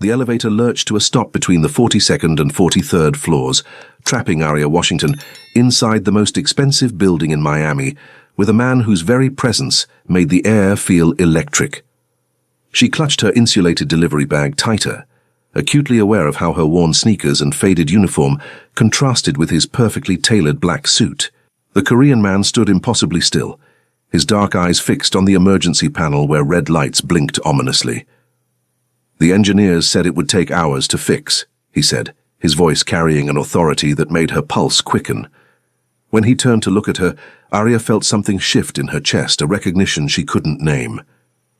The elevator lurched to a stop between the 42nd and 43rd floors, trapping Aria Washington inside the most expensive building in Miami, with a man whose very presence made the air feel electric. She clutched her insulated delivery bag tighter, acutely aware of how her worn sneakers and faded uniform contrasted with his perfectly tailored black suit. The Korean man stood impossibly still, his dark eyes fixed on the emergency panel where red lights blinked ominously. "The engineers said it would take hours to fix," he said, his voice carrying an authority that made her pulse quicken. When he turned to look at her, Aria felt something shift in her chest, a recognition she couldn't name.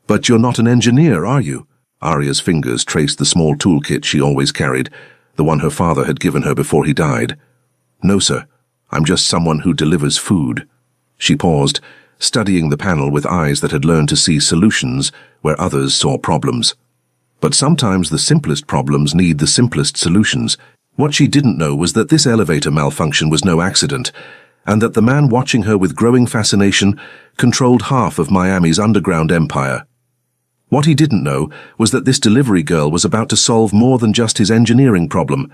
"But you're not an engineer, are you?" Aria's fingers traced the small toolkit she always carried, the one her father had given her before he died. "No, sir. I'm just someone who delivers food." She paused, studying the panel with eyes that had learned to see solutions where others saw problems. But sometimes the simplest problems need the simplest solutions. What she didn't know was that this elevator malfunction was no accident, and that the man watching her with growing fascination controlled half of Miami's underground empire. What he didn't know was that this delivery girl was about to solve more than just his engineering problem.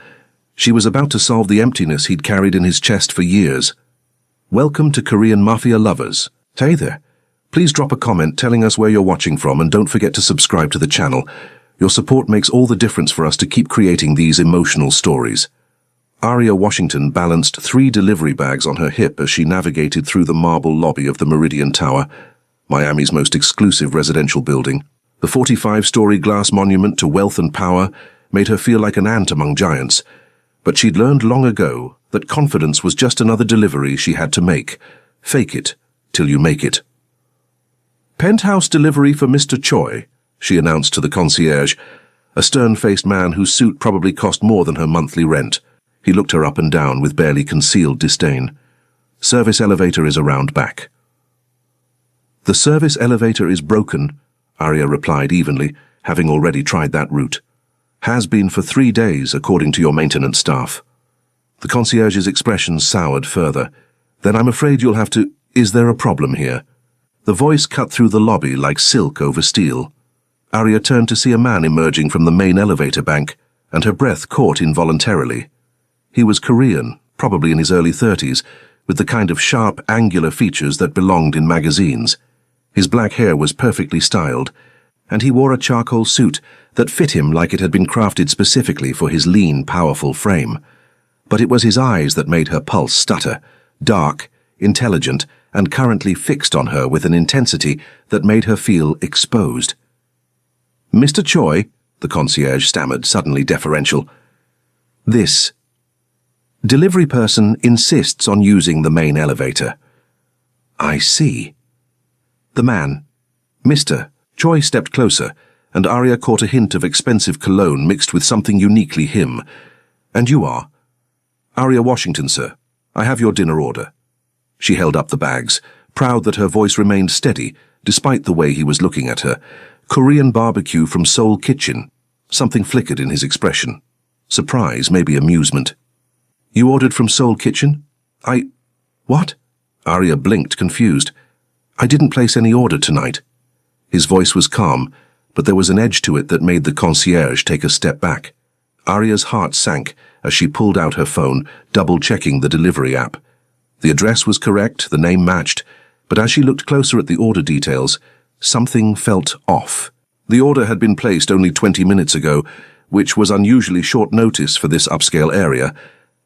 She was about to solve the emptiness he'd carried in his chest for years. Welcome to Korean Mafia lovers. Hey there. Please drop a comment telling us where you're watching from, and don't forget to subscribe to the channel. Your support makes all the difference for us to keep creating these emotional stories. Aria Washington balanced 3 delivery bags on her hip as she navigated through the marble lobby of the Meridian Tower, Miami's most exclusive residential building. The 45-story glass monument to wealth and power made her feel like an ant among giants, but she'd learned long ago that confidence was just another delivery she had to make. Fake it till you make it. "Penthouse delivery for Mr. Choi," she announced to the concierge, a stern-faced man whose suit probably cost more than her monthly rent. He looked her up and down with barely concealed disdain. "Service elevator is around back." "The service elevator is broken," Aria replied evenly, having already tried that route. "Has been for 3 days, according to your maintenance staff." The concierge's expression soured further. "Then I'm afraid you'll have to— Is there a problem here?" The voice cut through the lobby like silk over steel. Aria turned to see a man emerging from the main elevator bank, and her breath caught involuntarily. He was Korean, probably in his early 30s, with the kind of sharp, angular features that belonged in magazines. His black hair was perfectly styled, and he wore a charcoal suit that fit him like it had been crafted specifically for his lean, powerful frame. But it was his eyes that made her pulse stutter, dark, intelligent, and currently fixed on her with an intensity that made her feel exposed. "Mr. Choi," the concierge stammered, suddenly deferential. "This delivery person insists on using the main elevator." "I see." The man, Mr. Choi, stepped closer, and Aria caught a hint of expensive cologne mixed with something uniquely him. "And you are?" "Aria Washington, sir. I have your dinner order." She held up the bags, proud that her voice remained steady, despite the way he was looking at her. "Korean barbecue from Seoul Kitchen." Something flickered in his expression. Surprise, maybe amusement. "You ordered from Seoul Kitchen?" What?" Aria blinked, confused. "I didn't place any order tonight." His voice was calm, but there was an edge to it that made the concierge take a step back. Aria's heart sank as she pulled out her phone, double-checking the delivery app. The address was correct, the name matched, but as she looked closer at the order details, something felt off. The order had been placed only 20 minutes ago, which was unusually short notice for this upscale area,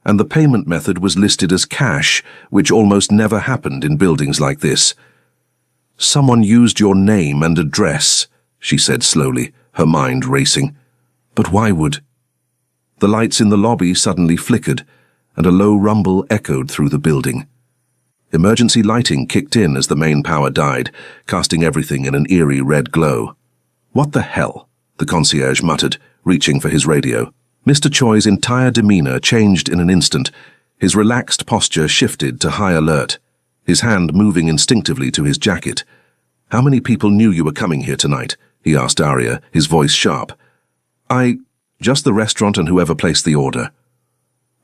and the payment method was listed as cash, which almost never happened in buildings like this. "Someone used your name and address," she said slowly, her mind racing. "But why would—" The lights in the lobby suddenly flickered, and a low rumble echoed through the building. Emergency lighting kicked in as the main power died, casting everything in an eerie red glow. "What the hell?" the concierge muttered, reaching for his radio. Mr. Choi's entire demeanor changed in an instant. His relaxed posture shifted to high alert, his hand moving instinctively to his jacket. "How many people knew you were coming here tonight?" he asked Aria, his voice sharp. Just the restaurant and whoever placed the order."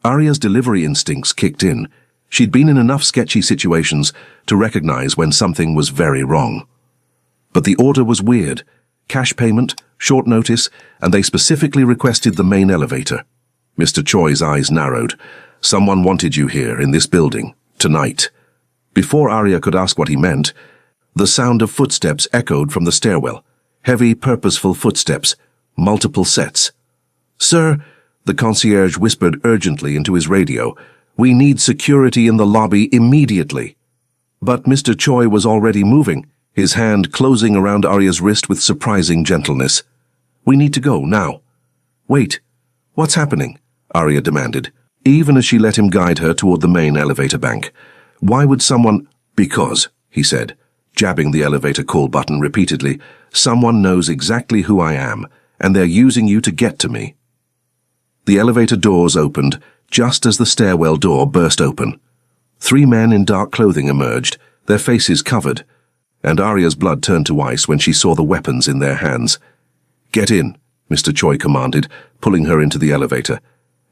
Aria's delivery instincts kicked in. She'd been in enough sketchy situations to recognize when something was very wrong. But the order was weird. Cash payment, short notice, and they specifically requested the main elevator. Mr. Choi's eyes narrowed. Someone wanted you here, in this building, tonight. Before Arya could ask what he meant, the sound of footsteps echoed from the stairwell. Heavy, purposeful footsteps. Multiple sets. "Sir," the concierge whispered urgently into his radio, "we need security in the lobby immediately." But Mr. Choi was already moving, his hand closing around Arya's wrist with surprising gentleness. "We need to go, now." "Wait, what's happening?" Arya demanded, even as she let him guide her toward the main elevator bank. "Why would someone—" "Because," he said, jabbing the elevator call button repeatedly, "someone knows exactly who I am, and they're using you to get to me." The elevator doors opened just as the stairwell door burst open. 3 men in dark clothing emerged, their faces covered, and Arya's blood turned to ice when she saw the weapons in their hands. "Get in," Mr. Choi commanded, pulling her into the elevator.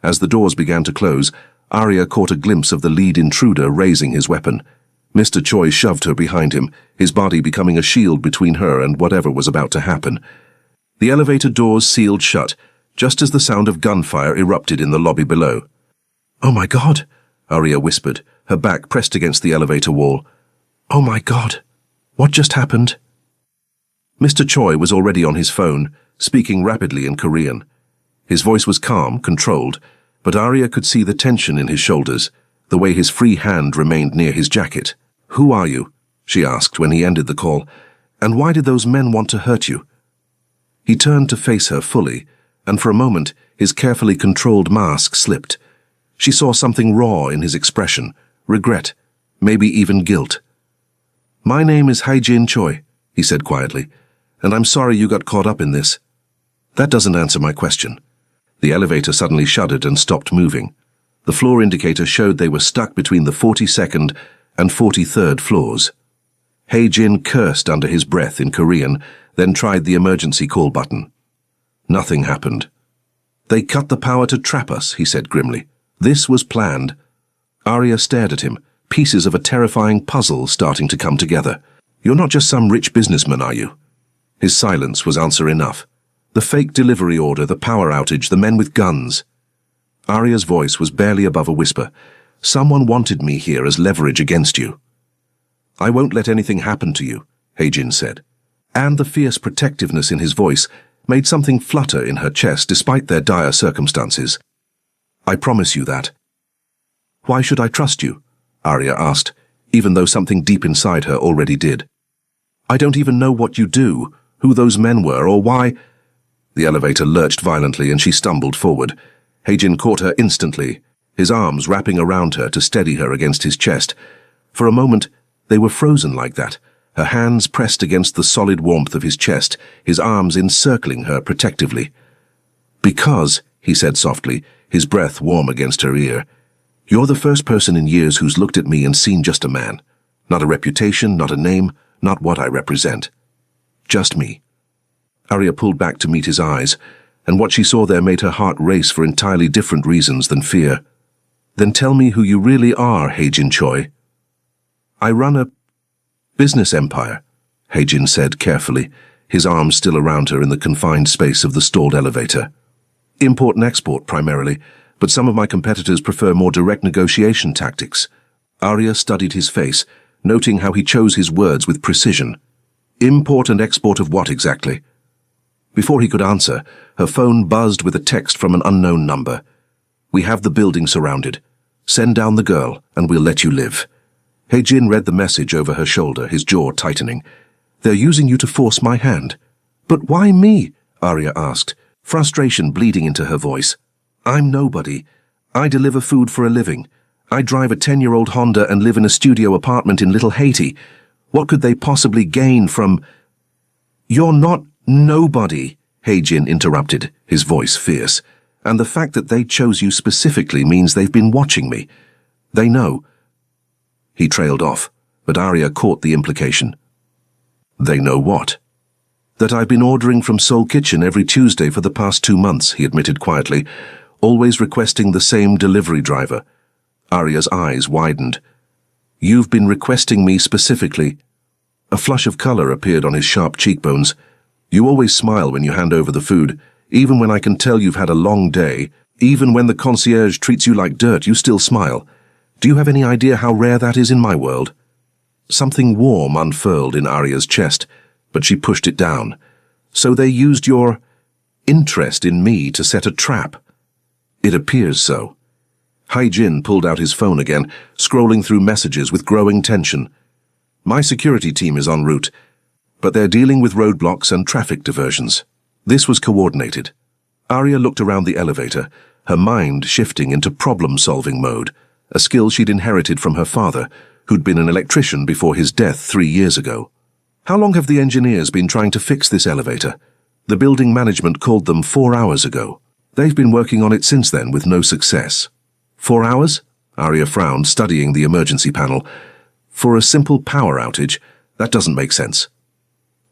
As the doors began to close, Arya caught a glimpse of the lead intruder raising his weapon. Mr. Choi shoved her behind him, his body becoming a shield between her and whatever was about to happen. The elevator doors sealed shut, just as the sound of gunfire erupted in the lobby below. "Oh my God," Arya whispered, her back pressed against the elevator wall. "Oh my God, what just happened?" Mr. Choi was already on his phone, speaking rapidly in Korean. His voice was calm, controlled, but Arya could see the tension in his shoulders, the way his free hand remained near his jacket. "Who are you?" she asked when he ended the call. "And why did those men want to hurt you?" He turned to face her fully, and for a moment his carefully controlled mask slipped. She saw something raw in his expression, regret, maybe even guilt. "My name is Hae-jin Choi," he said quietly, "and I'm sorry you got caught up in this." "That doesn't answer my question." The elevator suddenly shuddered and stopped moving. The floor indicator showed they were stuck between the 42nd and 43rd floors. Hae-jin cursed under his breath in Korean, then tried the emergency call button. Nothing happened. "They cut the power to trap us," he said grimly. "This was planned." Arya stared at him, pieces of a terrifying puzzle starting to come together. "You're not just some rich businessman, are you?" His silence was answer enough. The fake delivery order, the power outage, the men with guns. Arya's voice was barely above a whisper. "Someone wanted me here as leverage against you." "I won't let anything happen to you," Hae-jin said. And the fierce protectiveness in his voice made something flutter in her chest despite their dire circumstances. "I promise you that." "Why should I trust you?" Arya asked, even though something deep inside her already did. "I don't even know what you do, who those men were, or why—" The elevator lurched violently and she stumbled forward. Hae-jin caught her instantly, his arms wrapping around her to steady her against his chest. For a moment, they were frozen like that, her hands pressed against the solid warmth of his chest, his arms encircling her protectively. "Because," he said softly, his breath warm against her ear, "you're the first person in years who's looked at me and seen just a man. Not a reputation, not a name, not what I represent. Just me." Arya pulled back to meet his eyes, and what she saw there made her heart race for entirely different reasons than fear. "Then tell me who you really are, Hae-jin Choi." "I run a business empire," Hae-jin said carefully, his arms still around her in the confined space of the stalled elevator. "Import and export primarily, but some of my competitors prefer more direct negotiation tactics." Arya studied his face, noting how he chose his words with precision. "Import and export of what exactly?" Before he could answer, her phone buzzed with a text from an unknown number. "We have the building surrounded. Send down the girl, and we'll let you live." Hae-jin read the message over her shoulder, his jaw tightening. "They're using you to force my hand." "But why me?" Arya asked, frustration bleeding into her voice. "I'm nobody. I deliver food for a living. I drive a 10-year-old Honda and live in a studio apartment in Little Haiti. What could they possibly gain from—" "You're not nobody," Hae-jin interrupted, his voice fierce. "And the fact that they chose you specifically means they've been watching me. They know." He trailed off, but Arya caught the implication. "They know what?" "That I've been ordering from Seoul Kitchen every Tuesday for the past 2 months," he admitted quietly, "always requesting the same delivery driver." Arya's eyes widened. "You've been requesting me specifically?" A flush of color appeared on his sharp cheekbones. You always smile when you hand over the food, even when I can tell you've had a long day. Even when the concierge treats you like dirt, you still smile. Do you have any idea how rare that is in my world?" Something warm unfurled in Arya's chest, but she pushed it down. "So they used your interest in me to set a trap?" "It appears so." Hai-Jin pulled out his phone again, scrolling through messages with growing tension. "My security team is en route, but they're dealing with roadblocks and traffic diversions." This was coordinated. Arya looked around the elevator, her mind shifting into problem-solving mode, a skill she'd inherited from her father, who'd been an electrician before his death 3 years ago. "How long have the engineers been trying to fix this elevator?" The building management called them 4 hours ago. "They've been working on it since then with no success." 4 hours? Arya frowned, studying the emergency panel. "For a simple power outage, that doesn't make sense."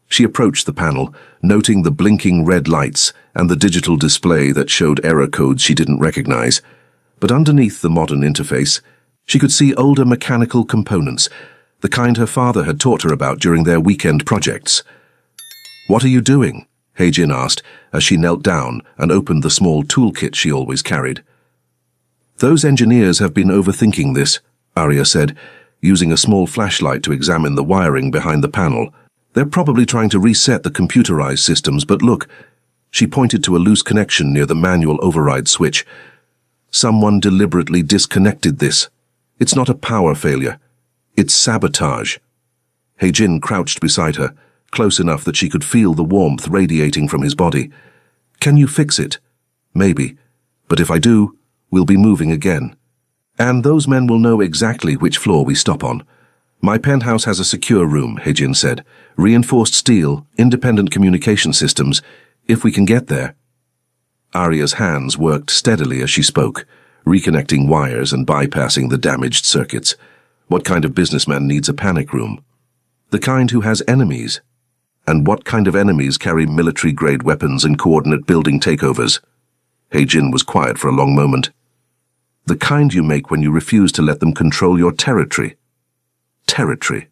She approached the panel, noting the blinking red lights and the digital display that showed error codes she didn't recognize. But underneath the modern interface, she could see older mechanical components, the kind her father had taught her about during their weekend projects. "What are you doing?" Hai-Jin asked as she knelt down and opened the small toolkit she always carried. "Those engineers have been overthinking this," Arya said, using a small flashlight to examine the wiring behind the panel. "They're probably trying to reset the computerized systems, but look." She pointed to a loose connection near the manual override switch. "Someone deliberately disconnected this. It's not a power failure. It's sabotage." Hai-Jin crouched beside her, close enough that she could feel the warmth radiating from his body. "Can you fix it?" "Maybe. But if I do, we'll be moving again. And those men will know exactly which floor we stop on." "My penthouse has a secure room," Hai-Jin said. "Reinforced steel, independent communication systems, if we can get there." Arya's hands worked steadily as she spoke, reconnecting wires and bypassing the damaged circuits. What kind of businessman needs a panic room? The kind who has enemies. And what kind of enemies carry military-grade weapons and coordinate building takeovers? Hai-Jin was quiet for a long moment. "The kind you make when you refuse to let them control your territory." Territory.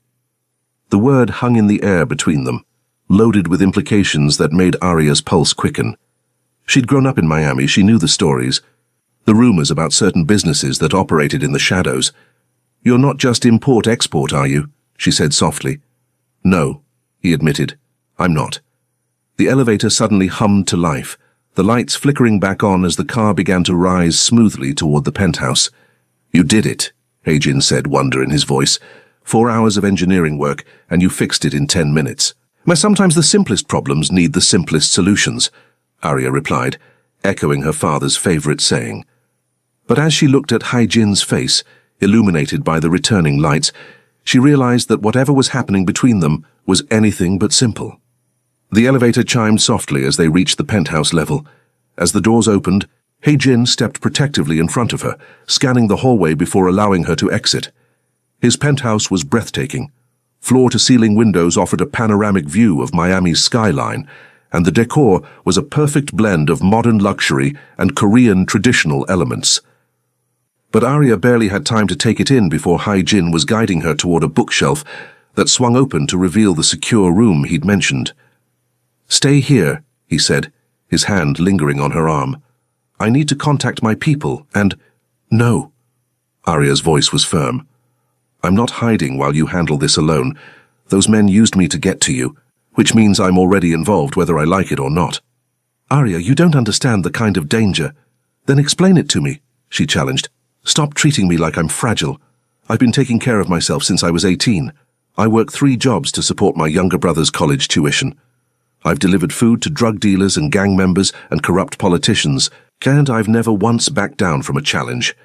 The word hung in the air between them, loaded with implications that made Arya's pulse quicken. She'd grown up in Miami, she knew the stories, the rumors about certain businesses that operated in the shadows. "You're not just import-export, are you?" she said softly. "No," he admitted. "I'm not." The elevator suddenly hummed to life, the lights flickering back on as the car began to rise smoothly toward the penthouse. "You did it," Hai-Jin said, wonder in his voice. 4 hours of engineering work, and you fixed it in 10 minutes. "Sometimes the simplest problems need the simplest solutions," Arya replied, echoing her father's favorite saying. But as she looked at Hai-Jin's face, illuminated by the returning lights, she realized that whatever was happening between them was anything but simple. The elevator chimed softly as they reached the penthouse level. As the doors opened, Hai-Jin stepped protectively in front of her, scanning the hallway before allowing her to exit. His penthouse was breathtaking. Floor-to-ceiling windows offered a panoramic view of Miami's skyline, and the decor was a perfect blend of modern luxury and Korean traditional elements. But Arya barely had time to take it in before Hai-Jin was guiding her toward a bookshelf that swung open to reveal the secure room he'd mentioned. "Stay here," he said, his hand lingering on her arm. "I need to contact my people, and—" "No." Arya's voice was firm. "I'm not hiding while you handle this alone. Those men used me to get to you, which means I'm already involved whether I like it or not." "Arya, you don't understand the kind of danger." "Then explain it to me," she challenged. "Stop treating me like I'm fragile. I've been taking care of myself since I was 18. I work 3 jobs to support my younger brother's college tuition. I've delivered food to drug dealers and gang members and corrupt politicians, and I've never once backed down from a challenge."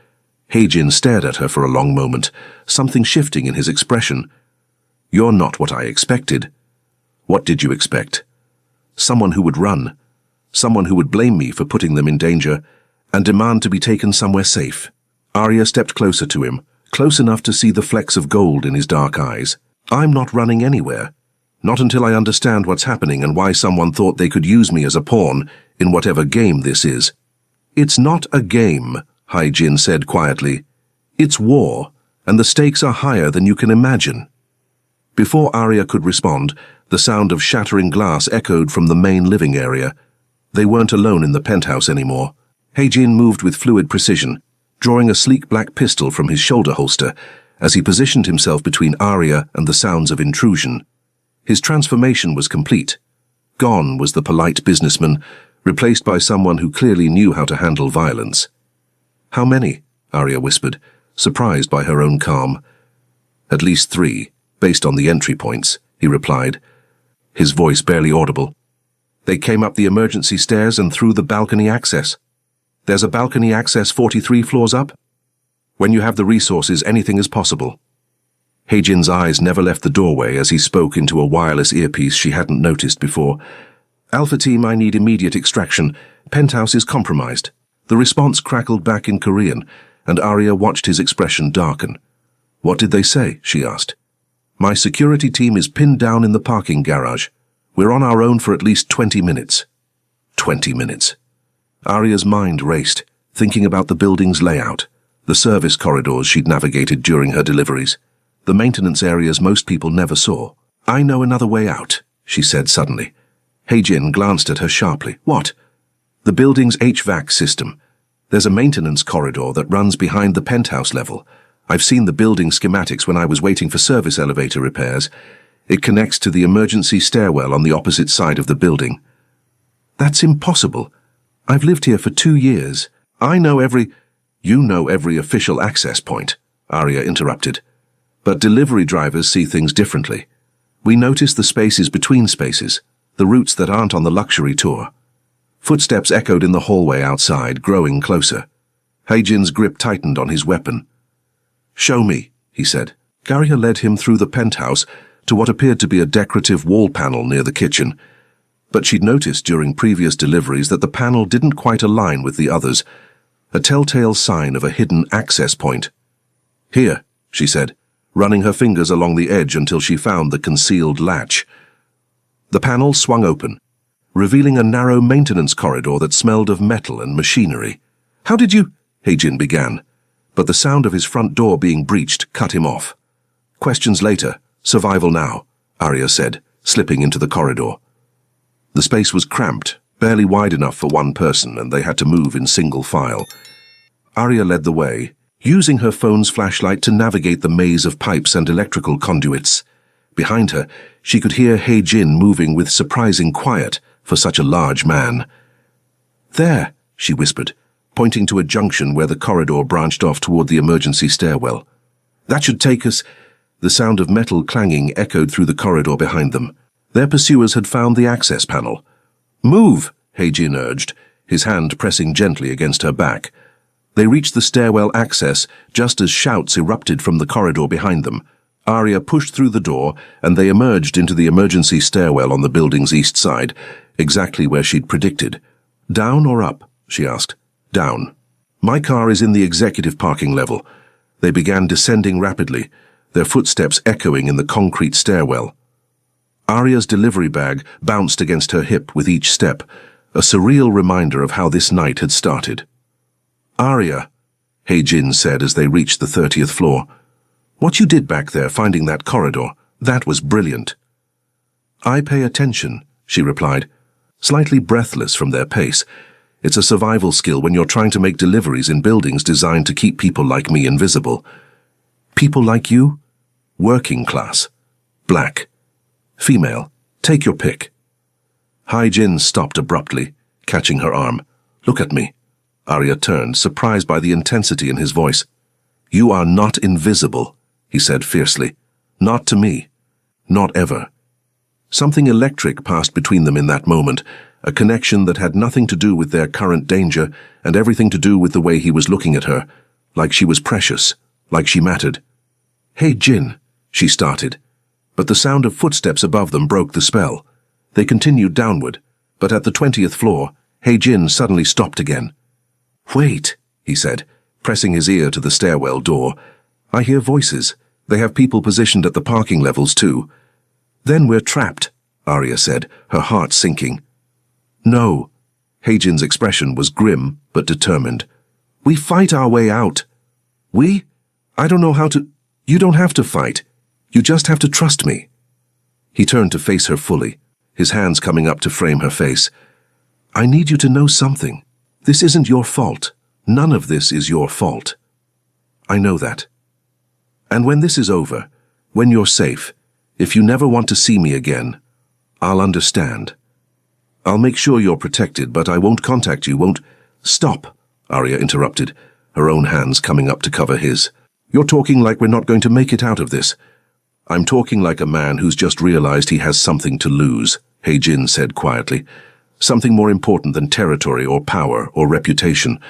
Hai-Jin stared at her for a long moment, something shifting in his expression. "You're not what I expected." "What did you expect?" "Someone who would run. Someone who would blame me for putting them in danger and demand to be taken somewhere safe." Arya stepped closer to him, close enough to see the flecks of gold in his dark eyes. "I'm not running anywhere. Not until I understand what's happening and why someone thought they could use me as a pawn in whatever game this is." "It's not a game," Hai-Jin said quietly. "It's war, and the stakes are higher than you can imagine." Before Arya could respond, The sound of shattering glass echoed from the main living area. They weren't alone in the penthouse anymore. Heijin moved with fluid precision, drawing a sleek black pistol from his shoulder holster as he positioned himself between Arya and the sounds of intrusion. His transformation was complete. Gone was the polite businessman, replaced by someone who clearly knew how to handle violence. "How many?" Arya whispered, surprised by her own calm. "At least 3, based on the entry points," he replied, his voice barely audible. "They came up the emergency stairs and through the balcony access. There's a balcony access 43 floors up. When you have the resources, anything is possible." Heijin's eyes never left the doorway as he spoke into a wireless earpiece she hadn't noticed before. "Alpha Team, I need immediate extraction. Penthouse is compromised." The response crackled back in Korean, and Arya watched his expression darken. "What did they say?" she asked. "My security team is pinned down in the parking garage. We're on our own for at least 20 minutes. 20 minutes. Arya's mind raced, thinking about the building's layout, the service corridors she'd navigated during her deliveries, the maintenance areas most people never saw. "I know another way out," she said suddenly. Heijin glanced at her sharply. "What?" "The building's HVAC system. There's a maintenance corridor that runs behind the penthouse level. I've seen the building schematics when I was waiting for service elevator repairs. It connects to the emergency stairwell on the opposite side of the building." "That's impossible. I've lived here for 2 years. I know every—" "You know every official access point," Arya interrupted. "But delivery drivers see things differently. We notice the spaces between spaces, the routes that aren't on the luxury tour." Footsteps echoed in the hallway outside, growing closer. Heijin's grip tightened on his weapon. "Show me," he said. Arya led him through the penthouse to what appeared to be a decorative wall panel near the kitchen. But she'd noticed during previous deliveries that the panel didn't quite align with the others, a telltale sign of a hidden access point. "Here," she said, running her fingers along the edge until she found the concealed latch. The panel swung open, revealing a narrow maintenance corridor that smelled of metal and machinery. "How did you—" Heijin began, but the sound of his front door being breached cut him off. "Questions later, survival now," Arya said, slipping into the corridor. The space was cramped, barely wide enough for one person, and they had to move in single file. Arya led the way, using her phone's flashlight to navigate the maze of pipes and electrical conduits. Behind her, she could hear Heijin moving with surprising quiet for such a large man. "There," she whispered, pointing to a junction where the corridor branched off toward the emergency stairwell. "That should take us—" The sound of metal clanging echoed through the corridor behind them. Their pursuers had found the access panel. "Move," Heijin urged, his hand pressing gently against her back. They reached the stairwell access just as shouts erupted from the corridor behind them. Arya pushed through the door, and they emerged into the emergency stairwell on the building's east side, exactly where she'd predicted. "Down or up?" she asked. "Down. My car is in the executive parking level." They began descending rapidly, their footsteps echoing in the concrete stairwell. Arya's delivery bag bounced against her hip with each step, a surreal reminder of how this night had started. "Arya," Heijin said as they reached the 30th floor. "What you did back there finding that corridor, that was brilliant." "I pay attention," she replied, slightly breathless from their pace. "It's a survival skill when you're trying to make deliveries in buildings designed to keep people like me invisible." "People like you? Working class. Black. Female. Take your pick." Heijin stopped abruptly, catching her arm. "Look at me." Arya turned, surprised by the intensity in his voice. "You are not invisible," he said fiercely. "Not to me. Not ever." Something electric passed between them in that moment, a connection that had nothing to do with their current danger and everything to do with the way he was looking at her, like she was precious, like she mattered. "Heijin," she started, but the sound of footsteps above them broke the spell. They continued downward, but at the 20th floor, Heijin suddenly stopped again. "Wait," he said, pressing his ear to the stairwell door. "I hear voices. They have people positioned at the parking levels too." "Then we're trapped," Arya said, her heart sinking. "No." Heijin's expression was grim but determined. "We fight our way out." "We? I don't know how to—" "You don't have to fight. You just have to trust me." He turned to face her fully, his hands coming up to frame her face. I need you to know something. This isn't your fault. None of this is your fault. I know that. And when this is over, when you're safe, if you never want to see me again, I'll understand. I'll make sure you're protected, but I won't contact you, won't— Stop, Arya interrupted, her own hands coming up to cover his. You're talking like we're not going to make it out of this. I'm talking like a man who's just realized he has something to lose, He-Jin said quietly. Something more important than territory or power or reputation.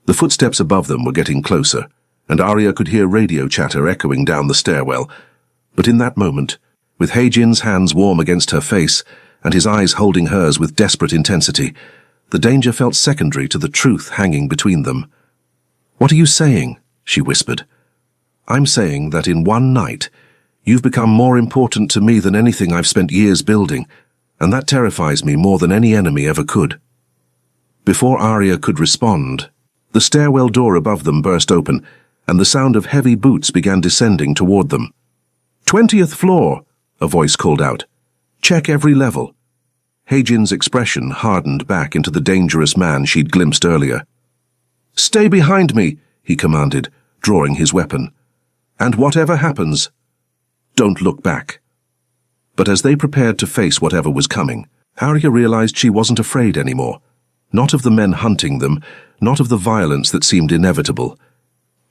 The footsteps above them were getting closer, and Arya could hear radio chatter echoing down the stairwell. But in that moment, with He-Jin's hands warm against her face and his eyes holding hers with desperate intensity, the danger felt secondary to the truth hanging between them. What are you saying? She whispered. I'm saying that in one night, you've become more important to me than anything I've spent years building, and that terrifies me more than any enemy ever could. Before Arya could respond, the stairwell door above them burst open, and the sound of heavy boots began descending toward them. 20th floor, a voice called out. Check every level. He-Jin's expression hardened back into the dangerous man she'd glimpsed earlier. Stay behind me, he commanded, drawing his weapon. And whatever happens, don't look back. But as they prepared to face whatever was coming, Arya realized she wasn't afraid anymore. Not of the men hunting them, not of the violence that seemed inevitable.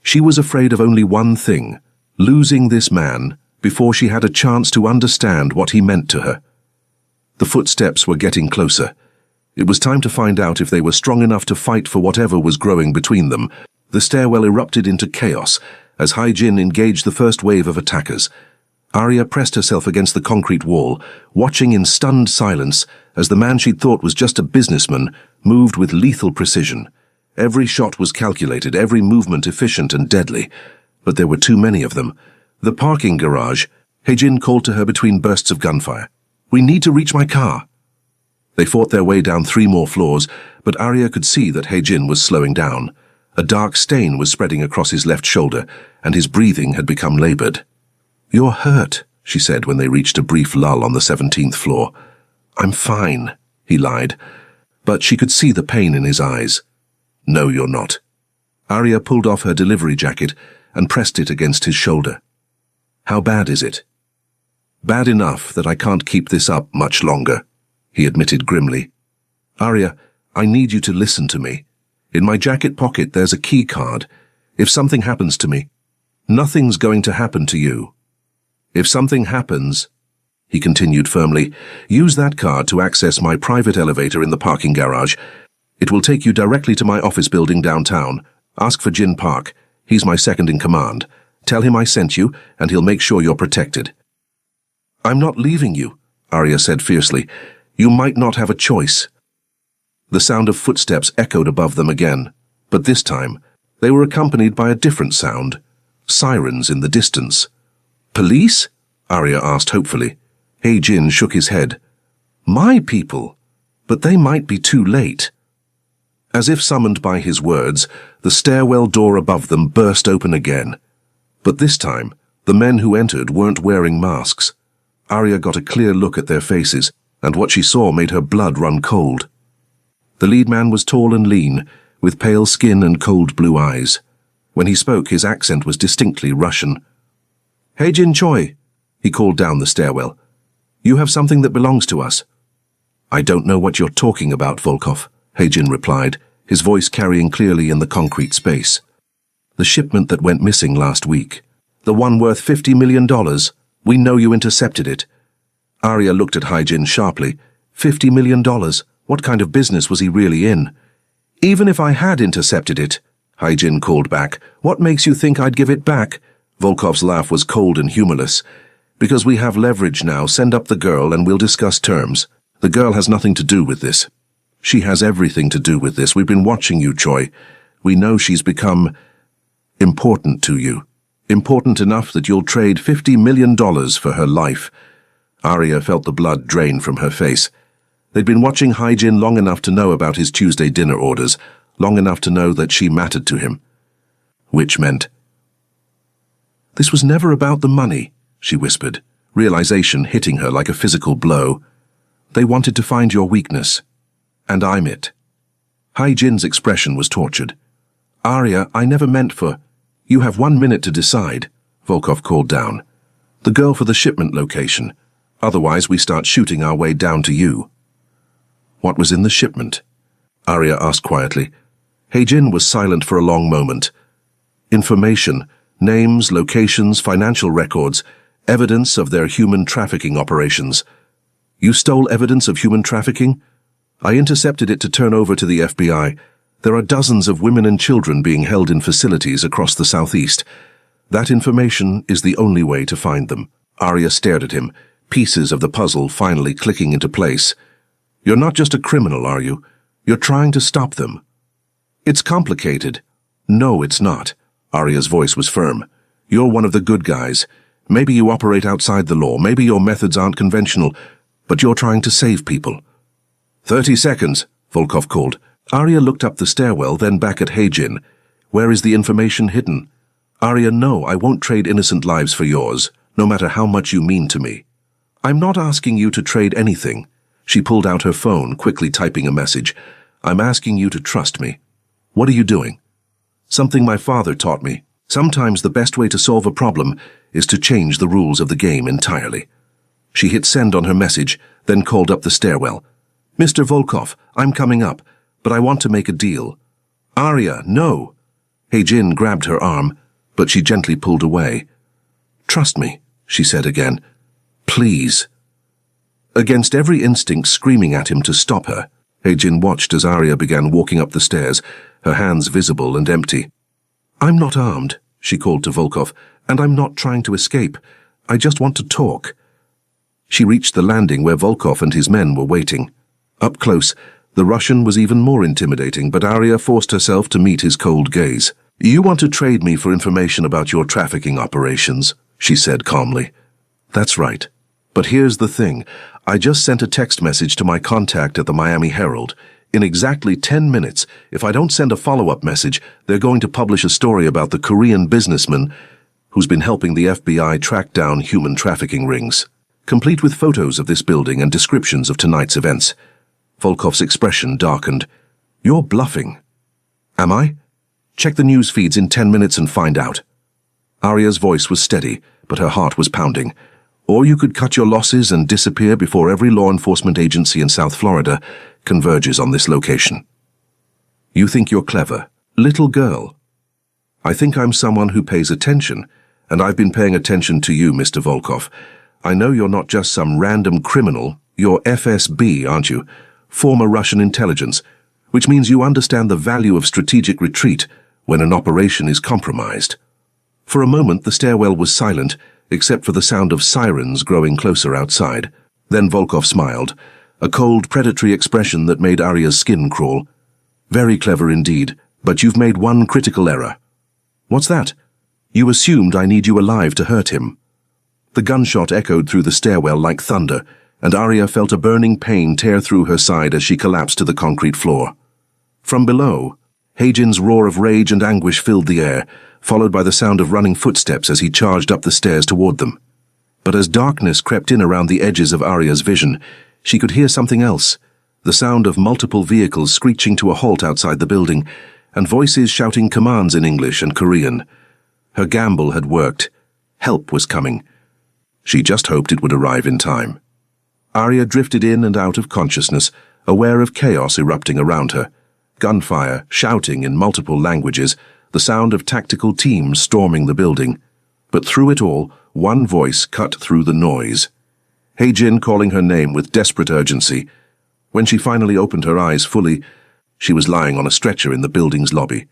She was afraid of only one thing, losing this man before she had a chance to understand what he meant to her. The footsteps were getting closer. It was time to find out if they were strong enough to fight for whatever was growing between them. The stairwell erupted into chaos as He-Jin engaged the first wave of attackers. Arya pressed herself against the concrete wall, watching in stunned silence as the man she'd thought was just a businessman moved with lethal precision. Every shot was calculated, every movement efficient and deadly. But there were too many of them. The parking garage. He-Jin called to her between bursts of gunfire. We need to reach my car. They fought their way down 3 more floors, but Arya could see that He-Jin was slowing down. A dark stain was spreading across his left shoulder, and his breathing had become labored. You're hurt, she said when they reached a brief lull on the 17th floor. I'm fine, he lied, but she could see the pain in his eyes. No, you're not. Arya pulled off her delivery jacket and pressed it against his shoulder. How bad is it? Bad enough that I can't keep this up much longer, he admitted grimly. Arya, I need you to listen to me. In my jacket pocket there's a key card. If something happens to me, nothing's going to happen to you. If something happens, he continued firmly, use that card to access my private elevator in the parking garage. It will take you directly to my office building downtown. Ask for Jin Park. He's my second in command. Tell him I sent you, and he'll make sure you're protected. I'm not leaving you, Arya said fiercely. You might not have a choice. The sound of footsteps echoed above them again, but this time they were accompanied by a different sound. Sirens in the distance. Police? Arya asked hopefully. He-Jin shook his head. My people? But they might be too late. As if summoned by his words, the stairwell door above them burst open again. But this time, the men who entered weren't wearing masks. Arya got a clear look at their faces, and what she saw made her blood run cold. The lead man was tall and lean, with pale skin and cold blue eyes. When he spoke, his accent was distinctly Russian. He-Jin Choi, he called down the stairwell. You have something that belongs to us. I don't know what you're talking about, Volkov, He-Jin replied, his voice carrying clearly in the concrete space. The shipment that went missing last week. The one worth $50 million. We know you intercepted it. Arya looked at He-Jin sharply. $50 million? What kind of business was he really in? Even if I had intercepted it, He-Jin called back, what makes you think I'd give it back? Volkov's laugh was cold and humorless. Because we have leverage now, send up the girl and we'll discuss terms. The girl has nothing to do with this. She has everything to do with this. We've been watching you, Choi. We know she's become important to you. Important enough that you'll trade $50 million for her life. Arya felt the blood drain from her face. They'd been watching He-Jin long enough to know about his Tuesday dinner orders, long enough to know that she mattered to him. Which meant... This was never about the money, she whispered, realization hitting her like a physical blow. They wanted to find your weakness. And I'm it. Hai-Jin's expression was tortured. Arya, I never meant for... You have 1 minute to decide, Volkov called down. The girl for the shipment location. Otherwise we start shooting our way down to you. What was in the shipment? Arya asked quietly. Hai-Jin was silent for a long moment. Information, names, locations, financial records, evidence of their human trafficking operations. You stole evidence of human trafficking? I intercepted it to turn over to the FBI. There are dozens of women and children being held in facilities across the southeast. That information is the only way to find them. Arya stared at him, pieces of the puzzle finally clicking into place. You're not just a criminal, are you? You're trying to stop them. It's complicated. No, it's not. Arya's voice was firm. You're one of the good guys. Maybe you operate outside the law, maybe your methods aren't conventional, but you're trying to save people. 30 seconds, Volkov called. Arya looked up the stairwell, then back at Hai-Jin. Where is the information hidden? Arya, no, I won't trade innocent lives for yours, no matter how much you mean to me. I'm not asking you to trade anything. She pulled out her phone, quickly typing a message. I'm asking you to trust me. What are you doing? Something my father taught me. Sometimes the best way to solve a problem is to change the rules of the game entirely. She hit send on her message, then called up the stairwell. Mr. Volkov, I'm coming up, but I want to make a deal. Arya, no. Hai-Jin grabbed her arm, but she gently pulled away. Trust me, she said again. Please. Against every instinct screaming at him to stop her, Hai-Jin watched as Arya began walking up the stairs, her hands visible and empty. I'm not armed, she called to Volkov, and I'm not trying to escape. I just want to talk. She reached the landing where Volkov and his men were waiting. Up close, the Russian was even more intimidating, but Arya forced herself to meet his cold gaze. You want to trade me for information about your trafficking operations, she said calmly. That's right. But here's the thing. I just sent a text message to my contact at the Miami Herald. In exactly 10 minutes, if I don't send a follow-up message, they're going to publish a story about the Korean businessman who's been helping the FBI track down human trafficking rings, complete with photos of this building and descriptions of tonight's events. Volkov's expression darkened. You're bluffing. Am I? Check the news feeds in 10 minutes and find out. Arya's voice was steady, but her heart was pounding. Or you could cut your losses and disappear before every law enforcement agency in South Florida converges on this location. You think you're clever. Little girl. I think I'm someone who pays attention, and I've been paying attention to you, Mr. Volkov. I know you're not just some random criminal. You're FSB, aren't you? Former Russian intelligence, which means you understand the value of strategic retreat when an operation is compromised. For a moment, the stairwell was silent, except for the sound of sirens growing closer outside. Then Volkov smiled, a cold, predatory expression that made Arya's skin crawl. Very clever indeed, but you've made one critical error. What's that? You assumed I need you alive to hurt him. The gunshot echoed through the stairwell like thunder, and Arya felt a burning pain tear through her side as she collapsed to the concrete floor. From below, Hai-Jin's roar of rage and anguish filled the air, followed by the sound of running footsteps as he charged up the stairs toward them. But as darkness crept in around the edges of Arya's vision, she could hear something else, the sound of multiple vehicles screeching to a halt outside the building, and voices shouting commands in English and Korean. Her gamble had worked. Help was coming. She just hoped it would arrive in time. Arya drifted in and out of consciousness, aware of chaos erupting around her. Gunfire, shouting in multiple languages, the sound of tactical teams storming the building. But through it all, one voice cut through the noise. Hai-Jin calling her name with desperate urgency. When she finally opened her eyes fully, she was lying on a stretcher in the building's lobby.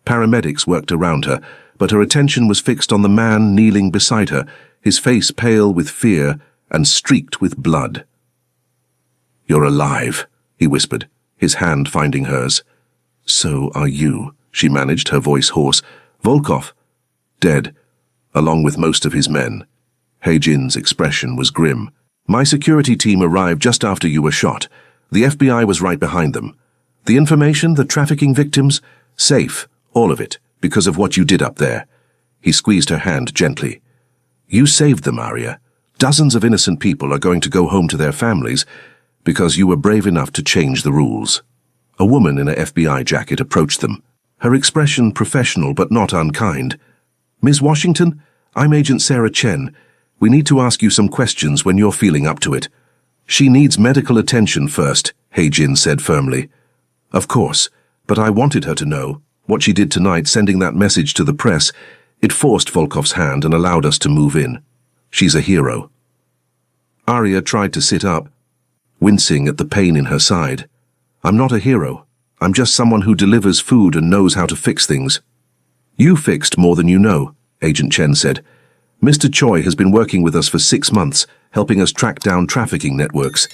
Paramedics worked around her, but her attention was fixed on the man kneeling beside her, his face pale with fear and streaked with blood. You're alive, he whispered, his hand finding hers. So are you, she managed, her voice hoarse. Volkov, dead, along with most of his men. Hai-Jin's expression was grim. My security team arrived just after you were shot. The FBI was right behind them. The information, the trafficking victims, safe, all of it, because of what you did up there. He squeezed her hand gently. You saved them, Arya. Dozens of innocent people are going to go home to their families because you were brave enough to change the rules. A woman in a FBI jacket approached them, her expression professional but not unkind. Ms. Washington, I'm Agent Sarah Chen. We need to ask you some questions when you're feeling up to it. She needs medical attention first, Hae-jin said firmly. Of course, but I wanted her to know. What she did tonight, sending that message to the press, it forced Volkov's hand and allowed us to move in. She's a hero. Arya tried to sit up, wincing at the pain in her side. I'm not a hero. I'm just someone who delivers food and knows how to fix things. You fixed more than you know, Agent Chen said. Mr. Choi has been working with us for 6 months, helping us track down trafficking networks.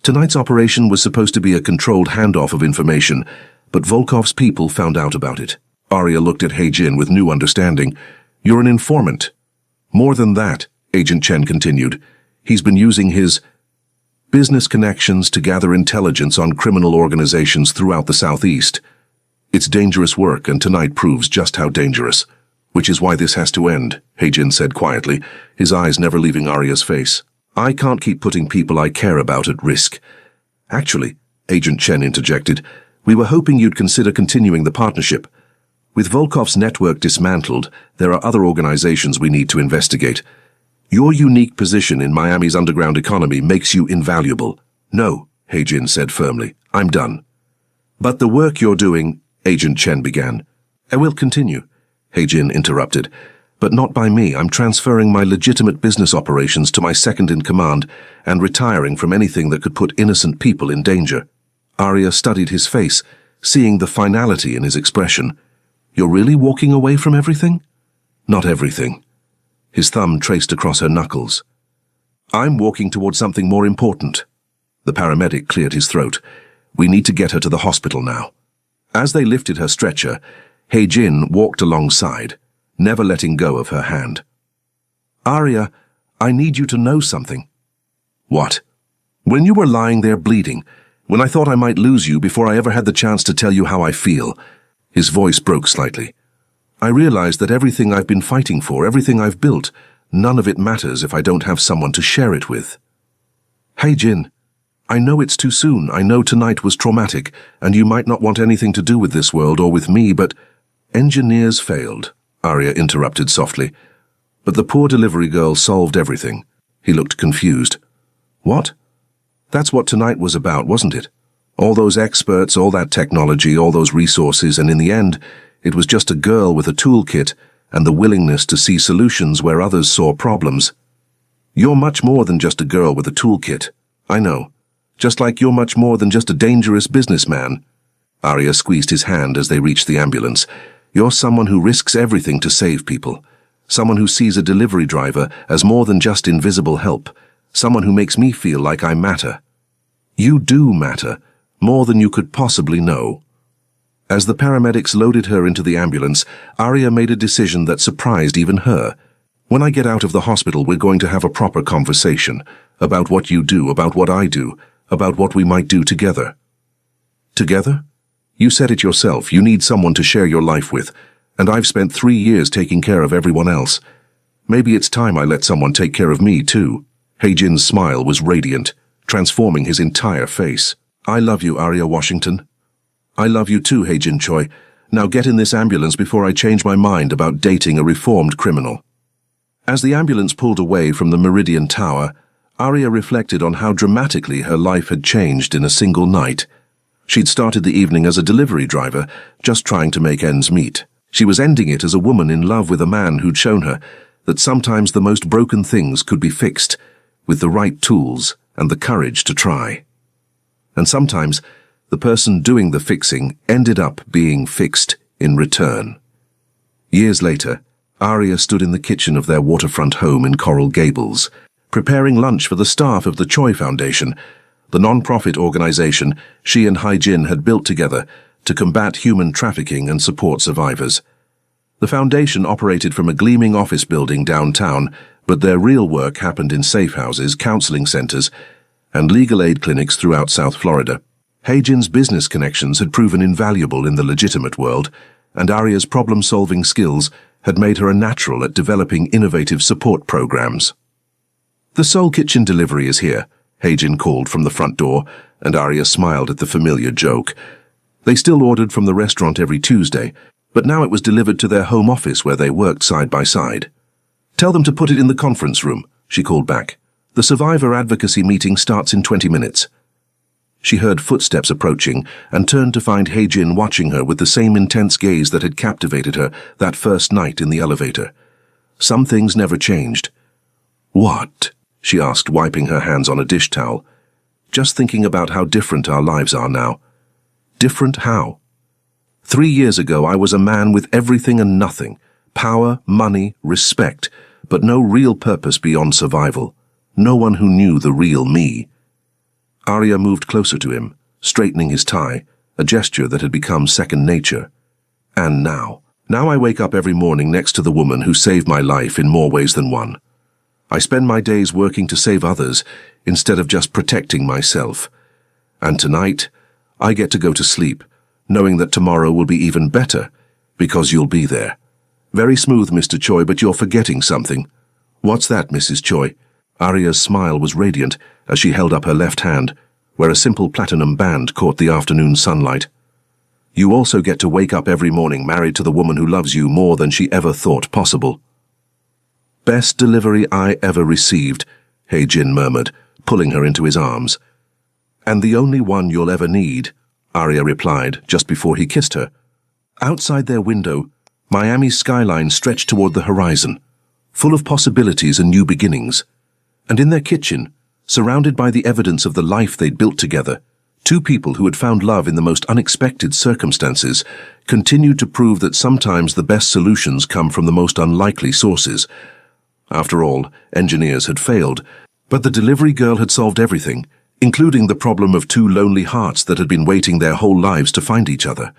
Tonight's operation was supposed to be a controlled handoff of information, but Volkov's people found out about it. Arya looked at Hae-jin with new understanding. You're an informant. More than that, Agent Chen continued. He's been using his business connections to gather intelligence on criminal organizations throughout the Southeast. It's dangerous work, and tonight proves just how dangerous. Which is why this has to end, Hae-jin said quietly, his eyes never leaving Arya's face. I can't keep putting people I care about at risk. Actually, Agent Chen interjected, we were hoping you'd consider continuing the partnership. With Volkov's network dismantled, there are other organizations we need to investigate. Your unique position in Miami's underground economy makes you invaluable. No, Hae-jin said firmly. I'm done. But the work you're doing, Agent Chen began. I will continue, Hae-jin interrupted. But not by me. I'm transferring my legitimate business operations to my second-in-command and retiring from anything that could put innocent people in danger. Arya studied his face, seeing the finality in his expression. You're really walking away from everything? Not everything. His thumb traced across her knuckles. I'm walking toward something more important. The paramedic cleared his throat. We need to get her to the hospital now. As they lifted her stretcher, Hae-jin walked alongside, never letting go of her hand. Arya, I need you to know something. What? When you were lying there bleeding, when I thought I might lose you before I ever had the chance to tell you how I feel, his voice broke slightly. I realized that everything I've been fighting for, everything I've built, none of it matters if I don't have someone to share it with. Hae-jin, I know it's too soon. I know tonight was traumatic, and you might not want anything to do with this world or with me, but engineers failed, Arya interrupted softly. But the poor delivery girl solved everything. He looked confused. What? That's what tonight was about, wasn't it? All those experts, all that technology, all those resources, and in the end, it was just a girl with a toolkit and the willingness to see solutions where others saw problems. You're much more than just a girl with a toolkit. I know. Just like you're much more than just a dangerous businessman. Arya squeezed his hand as they reached the ambulance. You're someone who risks everything to save people. Someone who sees a delivery driver as more than just invisible help. Someone who makes me feel like I matter. You do matter, more than you could possibly know. As the paramedics loaded her into the ambulance, Arya made a decision that surprised even her. When I get out of the hospital, we're going to have a proper conversation about what you do, about what I do, about what we might do together. Together? You said it yourself. You need someone to share your life with, and I've spent 3 years taking care of everyone else. Maybe it's time I let someone take care of me, too. Hae-jin's smile was radiant, transforming his entire face. I love you, Arya Washington. I love you too, Hae-jin Choi. Now get in this ambulance before I change my mind about dating a reformed criminal. As the ambulance pulled away from the Meridian Tower, Arya reflected on how dramatically her life had changed in a single night. She'd started the evening as a delivery driver, just trying to make ends meet. She was ending it as a woman in love with a man who'd shown her that sometimes the most broken things could be fixed with the right tools and the courage to try. And sometimes the person doing the fixing ended up being fixed in return. Years later, Arya stood in the kitchen of their waterfront home in Coral Gables, preparing lunch for the staff of the Choi Foundation, the non-profit organization she and Hae-jin had built together to combat human trafficking and support survivors. The foundation operated from a gleaming office building downtown, but their real work happened in safe houses, counseling centers, and legal aid clinics throughout South Florida. Hae-jin's business connections had proven invaluable in the legitimate world, and Arya's problem-solving skills had made her a natural at developing innovative support programs. The Seoul Kitchen delivery is here, Heijin called from the front door, and Arya smiled at the familiar joke. They still ordered from the restaurant every Tuesday, but now it was delivered to their home office where they worked side by side. Tell them to put it in the conference room, she called back. The survivor advocacy meeting starts in 20 minutes. She heard footsteps approaching and turned to find Heijin watching her with the same intense gaze that had captivated her that first night in the elevator. Some things never changed. What? She asked, wiping her hands on a dish towel. Just thinking about how different our lives are now. Different how? 3 years ago I was a man with everything and nothing. Power, money, respect, but no real purpose beyond survival. No one who knew the real me. Arya moved closer to him, straightening his tie, a gesture that had become second nature. And now I wake up every morning next to the woman who saved my life in more ways than one. I spend my days working to save others instead of just protecting myself. And tonight, I get to go to sleep, knowing that tomorrow will be even better, because you'll be there. Very smooth, Mr. Choi, but you're forgetting something. What's that, Mrs. Choi? Arya's smile was radiant as she held up her left hand, where a simple platinum band caught the afternoon sunlight. You also get to wake up every morning married to the woman who loves you more than she ever thought possible. Best delivery I ever received, Heijin murmured, pulling her into his arms. And the only one you'll ever need, Arya replied just before he kissed her. Outside their window, Miami's skyline stretched toward the horizon, full of possibilities and new beginnings. And in their kitchen, surrounded by the evidence of the life they'd built together, two people who had found love in the most unexpected circumstances continued to prove that sometimes the best solutions come from the most unlikely sources. After all, engineers had failed, but the delivery girl had solved everything, including the problem of two lonely hearts that had been waiting their whole lives to find each other.